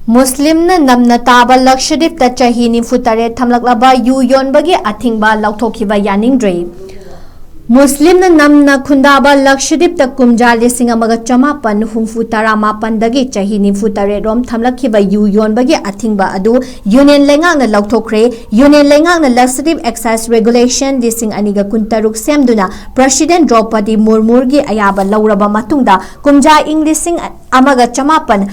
Muslim na Namna Taba Lakshadweep ta Chahi 47Thamnaraklaba Yoo Yonba Athingba Louthokkhiba YANINGDE Muslim na Namna Khundaba Lakshadweep ta Kumja Lising Amaga Chamapan Humfu Taramapan dagi Chahi 47 Thamnaraklaba Yoo Yonba Athingba adu Union Lengang na Louthokkre Union Lengang na Lakshadweep Excise Regulation Lising Aniga Kuntaruk Semduna President Draupadi Murmu gi ayaba lauraba matungda Kumja ing Lising Amaga Chamapan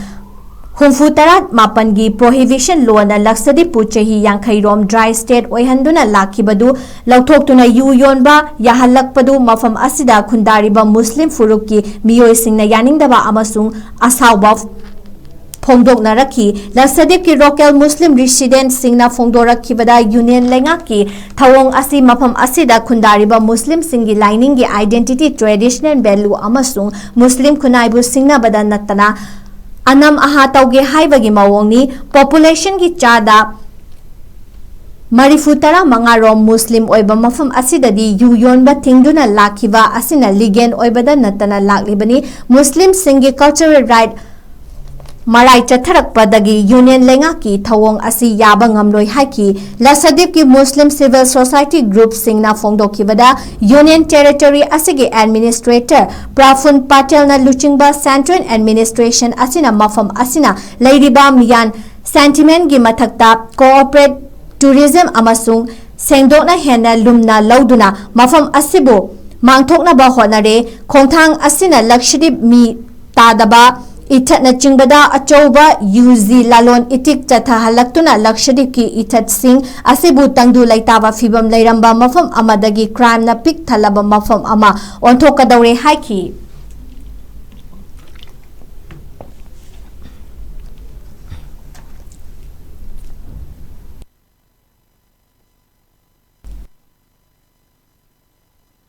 Humfu Tarat Mapangi Prohibition Law na Lakshadweep Chahi Yankairom Dry State Oihanduna Lakhibadu Lauthoktuna Yoo Yonba Yahalakpadu Mafam Asida Khundariba Muslim Furuki Miyoisingna Yaningdaba amasung Asawba Phongdoknaraki Lakshadweep ki local Muslim resident singna phongdorakhibada Union Lengaki Thawong asi Mafam Asida Khundariba Muslim singi lining gi identity traditional value amasung Muslim Khunaibu singna bada natana Anam aha tauge haibagi mawongni population gi chada marifutara mangarom Muslim oiba mafam asidadi Yoo Yonba thingduna lakhiba asina ligen oibada natana laklibani Muslim singi cultural right Marai Chatharakpadagi Union Lengaki Thawong asi yaba ngamloi haiki Lakshadweep ki Muslim Civil Society Group singna phongdokhibada Union Territory asigi Administrator Prafun Patel na Luchingba Central Administration asina mafam asina Lairiba Miyan Sentiment gi mathakta Corporate Tourism amasung Sengdokna hena lumna lauduna mafam asibo mangthokna ba honare khongthang asina Lakshadweep mi tadaba Ithat na chingbada achauba UZ lalon itik chatha halaktuna Lakshadweep ki ithat sing asibu tangdu laitaba fibam lairamba mafam amadagi crime na pik thalaba mafam ama onthokadaure haiki